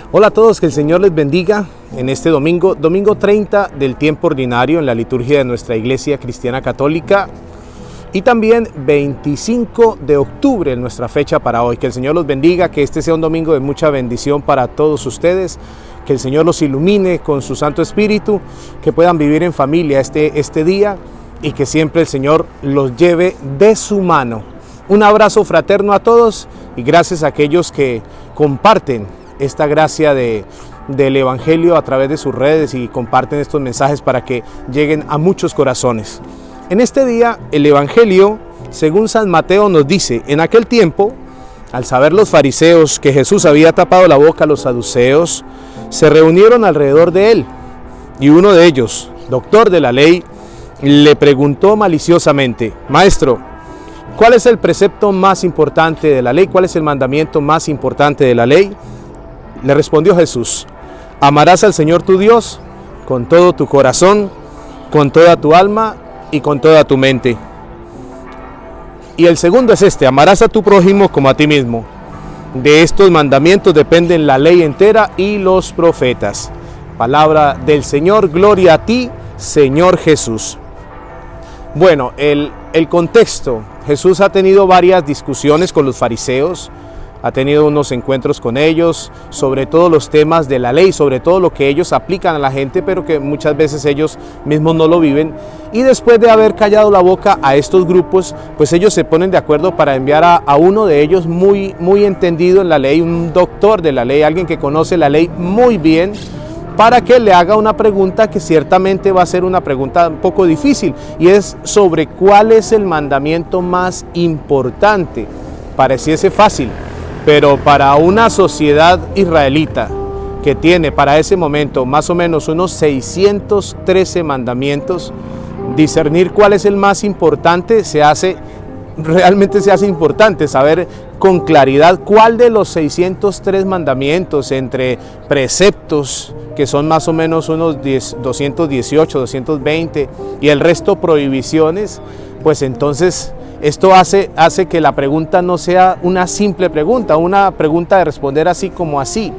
Hola a todos, que el Señor les bendiga en este domingo 30 del tiempo ordinario en la liturgia de nuestra Iglesia Cristiana Católica y también 25 de octubre en nuestra fecha para hoy. Que el Señor los bendiga, que este sea un domingo de mucha bendición para todos ustedes, que el Señor los ilumine con su Santo Espíritu, que puedan vivir en familia este día y que siempre el Señor los lleve de su mano. Un abrazo fraterno a todos y gracias a aquellos que comparten esta gracia del Evangelio a través de sus redes y comparten estos mensajes para que lleguen a muchos corazones. En este día, el Evangelio, según San Mateo, nos dice: en aquel tiempo, al saber los fariseos que Jesús había tapado la boca a los saduceos, se reunieron alrededor de él. Y uno de ellos, doctor de la ley, le preguntó maliciosamente: Maestro, ¿cuál es el precepto más importante de la ley? ¿Cuál es el mandamiento más importante de la ley? Le respondió Jesús: amarás al Señor tu Dios con todo tu corazón, con toda tu alma y con toda tu mente. Y el segundo es este: amarás a tu prójimo como a ti mismo. De estos mandamientos dependen la ley entera y los profetas. Palabra del Señor, gloria a ti, Señor Jesús. Bueno, el contexto: Jesús ha tenido varias discusiones con los fariseos, ha tenido unos encuentros con ellos sobre todos los temas de la ley, sobre todo lo que ellos aplican a la gente, pero que muchas veces ellos mismos no lo viven. Y después de haber callado la boca a estos grupos, pues ellos se ponen de acuerdo para enviar a uno de ellos muy entendido en la ley, un doctor de la ley, alguien que conoce la ley muy bien, para que le haga una pregunta que ciertamente va a ser una pregunta un poco difícil, y es sobre cuál es el mandamiento más importante. Pareciese fácil, pero para una sociedad israelita que tiene para ese momento más o menos unos 613 mandamientos, discernir cuál es el más importante realmente se hace importante saber con claridad cuál de los 603 mandamientos, entre preceptos que son más o menos unos 218, 220 y el resto prohibiciones, pues entonces esto hace que la pregunta no sea una simple pregunta, una pregunta de responder así como así.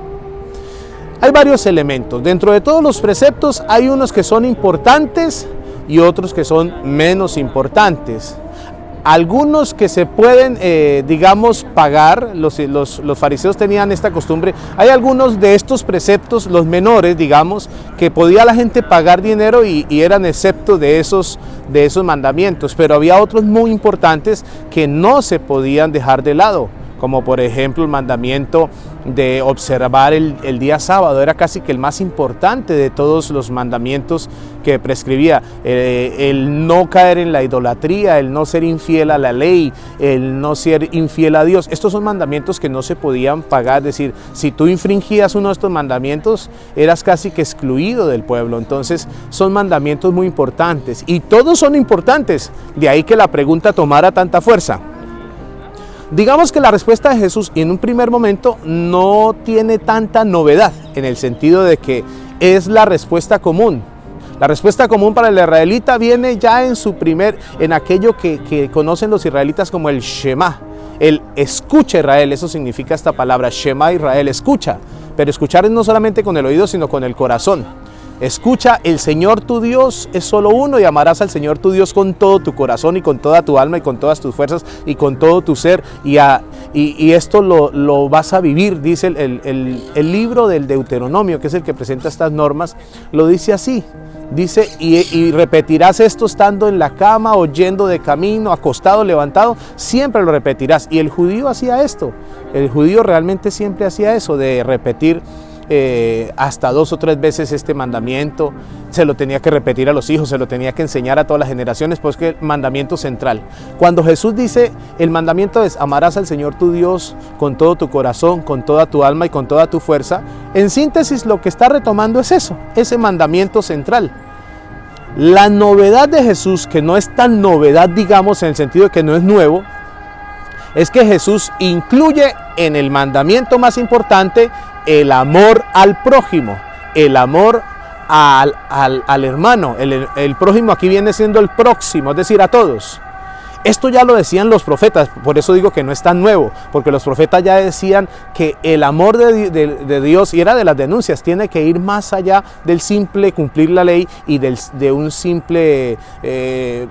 Hay varios elementos. Dentro de todos los preceptos hay unos que son importantes y otros que son menos importantes. Algunos que se pueden, pagar, los fariseos tenían esta costumbre. Hay algunos de estos preceptos, los menores, que podía la gente pagar dinero y eran exceptos de esos mandamientos, pero había otros muy importantes que no se podían dejar de lado, como por ejemplo el mandamiento de observar el día sábado. Era casi que el más importante de todos los mandamientos que prescribía. El no caer en la idolatría, el no ser infiel a la ley, el no ser infiel a Dios. Estos son mandamientos que no se podían pagar. Es decir, si tú infringías uno de estos mandamientos, eras casi que excluido del pueblo. Entonces son mandamientos muy importantes y todos son importantes. De ahí que la pregunta tomara tanta fuerza. Digamos que la respuesta de Jesús en un primer momento no tiene tanta novedad, en el sentido de que es la respuesta común. La respuesta común para el israelita viene ya en aquello que conocen los israelitas como el Shema, el escucha Israel. Eso significa esta palabra, Shema Israel, escucha. Pero escuchar es no solamente con el oído, sino con el corazón. Escucha, el Señor tu Dios es solo uno y amarás al Señor tu Dios con todo tu corazón y con toda tu alma y con todas tus fuerzas y con todo tu ser. Y esto lo vas a vivir, dice el libro del Deuteronomio, que es el que presenta estas normas, lo dice así. Dice, y repetirás esto estando en la cama, o yendo de camino, acostado, levantado, siempre lo repetirás. Y el judío hacía esto, el judío realmente siempre hacía eso, de repetir hasta 2 o 3 veces este mandamiento. Se lo tenía que repetir a los hijos, se lo tenía que enseñar a todas las generaciones, pues que el mandamiento central. Cuando Jesús dice el mandamiento es amarás al Señor tu Dios con todo tu corazón, con toda tu alma y con toda tu fuerza, en síntesis lo que está retomando es eso, ese mandamiento central. La novedad de Jesús, que no es tan novedad, en el sentido de que no es nuevo, es que Jesús incluye en el mandamiento más importante el amor al prójimo, el amor al hermano. El prójimo aquí viene siendo el próximo, es decir, a todos. Esto ya lo decían los profetas, por eso digo que no es tan nuevo, porque los profetas ya decían que el amor de Dios, y era de las denuncias, tiene que ir más allá del simple cumplir la ley y de un simple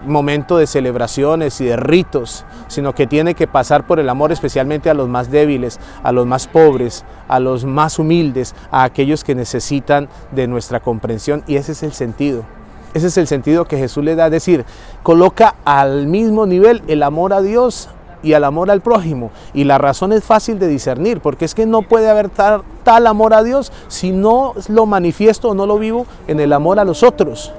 momento de celebraciones y de ritos, sino que tiene que pasar por el amor especialmente a los más débiles, a los más pobres, a los más humildes, a aquellos que necesitan de nuestra comprensión, y ese es el sentido. Ese es el sentido que Jesús le da, es decir, coloca al mismo nivel el amor a Dios y al amor al prójimo. Y la razón es fácil de discernir, porque es que no puede haber tal amor a Dios si no lo manifiesto o no lo vivo en el amor a los otros.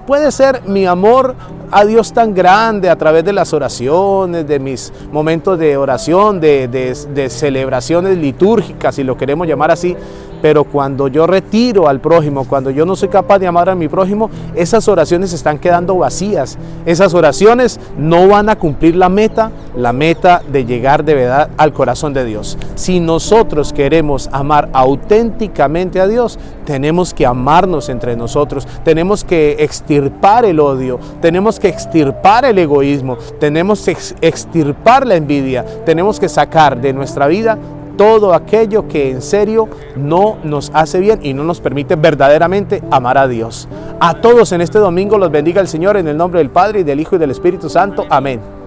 Puede ser mi amor a Dios tan grande a través de las oraciones, de mis momentos de oración, de celebraciones litúrgicas, si lo queremos llamar así, pero cuando yo retiro al prójimo, cuando yo no soy capaz de amar a mi prójimo, esas oraciones están quedando vacías. Esas oraciones no van a cumplir la meta de llegar de verdad al corazón de Dios. Si nosotros queremos amar auténticamente a Dios, tenemos que amarnos entre nosotros, tenemos que extirpar el odio, tenemos que extirpar el egoísmo, tenemos que extirpar la envidia, tenemos que sacar de nuestra vida todo aquello que en serio no nos hace bien y no nos permite verdaderamente amar a Dios. A todos en este domingo los bendiga el Señor en el nombre del Padre y del Hijo y del Espíritu Santo. Amén.